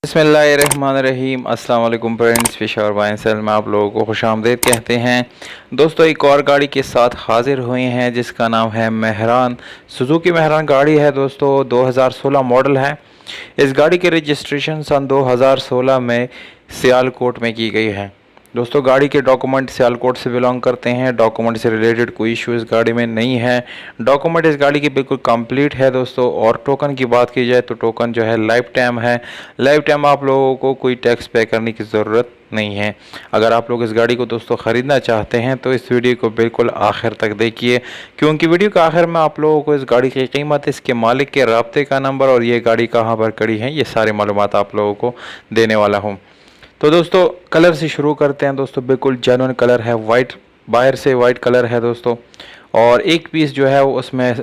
बिस्मिल्लाहिर्रहमानिर्रहीम। अस्सलाम वालेकुम फ्रेंड्स, पेशावर बाय सेल में आप लोगों को खुशामदीद कहते हैं। दोस्तों, एक और गाड़ी के साथ हाजिर हुए हैं जिसका नाम है मेहरान। सुजुकी मेहरान गाड़ी है दोस्तों, 2016 मॉडल है। इस गाड़ी की रजिस्ट्रेशन सन 2016 में सियालकोट में की गई है। दोस्तों, गाड़ी के डॉक्यूमेंट सियालकोट से बिलोंग करते हैं। डॉक्यूमेंट से रिलेटेड कोई इशू इस गाड़ी में नहीं है। डॉक्यूमेंट इस गाड़ी की बिल्कुल कंप्लीट है दोस्तों। और टोकन की बात की जाए तो टोकन जो है लाइफ टाइम है। लाइफ टाइम आप लोगों को कोई टैक्स पे करने की ज़रूरत नहीं है। अगर आप लोग इस गाड़ी को दोस्तों ख़रीदना चाहते हैं तो इस वीडियो को बिल्कुल आखिर तक देखिए, क्योंकि वीडियो के आखिर में आप लोगों को इस गाड़ी की कीमत, इसके मालिक के राब्ते का नंबर और ये गाड़ी कहाँ पर खड़ी है, ये सारी मालूमात आप लोगों को देने वाला हूँ। तो दोस्तों, कलर से शुरू करते हैं। दोस्तों, बिल्कुल जेन्युइन कलर है, वाइट, बाहर से वाइट कलर है दोस्तों। और एक पीस जो है वो उसमें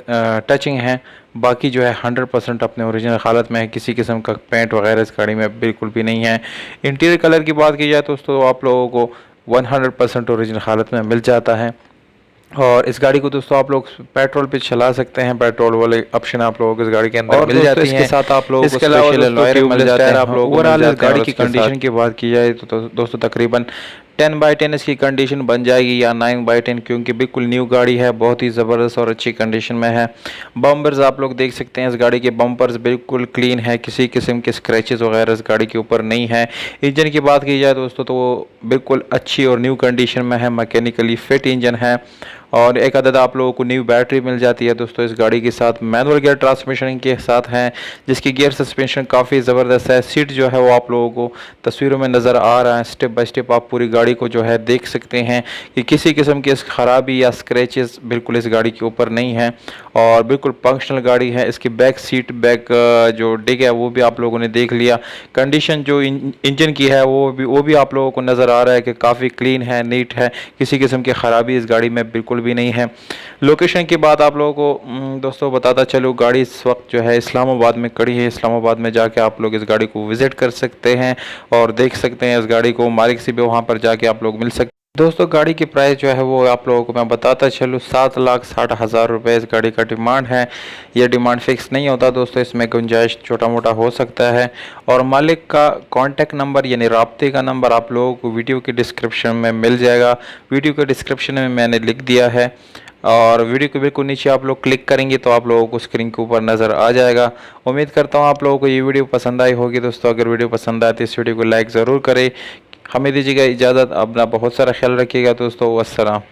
टचिंग है, बाकी जो है 100% अपने ओरिजिनल हालत में है। किसी किस्म का पेंट वगैरह इस गाड़ी में बिल्कुल भी नहीं है। इंटीरियर कलर की बात की जाए दोस्तों तो आप लोगों को 100% ओरिजिनल हालत में मिल जाता है। और इस गाड़ी को दोस्तों आप लोग पेट्रोल पे चला सकते हैं। पेट्रोल वाले ऑप्शन आप लोगों को इस गाड़ी के अंदर मिल जाती हैं। इसके साथ आप लोगों को स्पेशल अलॉय मिल जाता है। आप लोगों को ओवरऑल इस गाड़ी की कंडीशन की बात की जाए तो दोस्तों तकरीबन 10/10 इसकी कंडीशन बन जाएगी या 9/10, क्योंकि बिल्कुल न्यू गाड़ी है, बहुत ही ज़बरदस्त और अच्छी कंडीशन में है। बम्पर्स आप लोग देख सकते हैं, इस गाड़ी के बम्पर्स बिल्कुल क्लीन है, किसी किस्म के स्क्रैचेस वगैरह इस गाड़ी के ऊपर नहीं है। इंजन की बात की जाए दोस्तों तो वो बिल्कुल अच्छी और न्यू कंडीशन में है, मैकेनिकली फिट इंजन है। और एक अदद आप लोगों को न्यू बैटरी मिल जाती है दोस्तों इस गाड़ी के साथ। मैनुअल गियर ट्रांसमिशन के साथ है, जिसकी गियर सस्पेंशन काफ़ी ज़बरदस्त है। सीट जो है वो आप लोगों को तस्वीरों में नज़र आ रहा है। स्टेप बाय स्टेप आप पूरी गाड़ी को जो है देख सकते हैं कि किसी किस्म की ख़राबी या स्क्रैचेस बिल्कुल इस गाड़ी के ऊपर नहीं है और बिल्कुल फंक्शनल गाड़ी है। इसकी बैक सीट, बैक जो डिग है वो भी आप लोगों ने देख लिया। कंडीशन जो इंजन की है वो भी आप लोगों को नज़र आ रहा है कि काफ़ी क्लीन है, नीट है, किसी किस्म की ख़राबी इस गाड़ी में बिल्कुल भी नहीं है। लोकेशन की बात आप लोगों को दोस्तों बताता चलो, गाड़ी इस वक्त जो है इस्लामाबाद में खड़ी है। इस्लामाबाद में जाके आप लोग इस गाड़ी को विज़िट कर सकते हैं और देख सकते हैं इस गाड़ी को। मालिक से भी वहाँ पर जाके आप लोग मिल सकते हैं। दोस्तों, गाड़ी की प्राइस जो है वो आप लोगों को मैं बताता चलूँ, 7,60,000 रुपये इस गाड़ी का डिमांड है। ये डिमांड फिक्स नहीं होता दोस्तों, इसमें गुंजाइश छोटा मोटा हो सकता है। और मालिक का कॉन्टैक्ट नंबर यानी राब्ते का नंबर आप लोगों को वीडियो के डिस्क्रिप्शन में मिल जाएगा। वीडियो के डिस्क्रिप्शन में मैंने लिख दिया है और वीडियो के बिल्कुल नीचे आप लोग क्लिक करेंगे तो आप लोगों को स्क्रीन के ऊपर नज़र आ जाएगा। उम्मीद करता हूँ आप लोगों को ये वीडियो पसंद आई होगी। दोस्तों, अगर वीडियो पसंद आए तो इस वीडियो को लाइक ज़रूर करें। हमें दीजिएगा इजाज़त, अपना बहुत सारा ख्याल रखिएगा दोस्तों। अस्सलाम।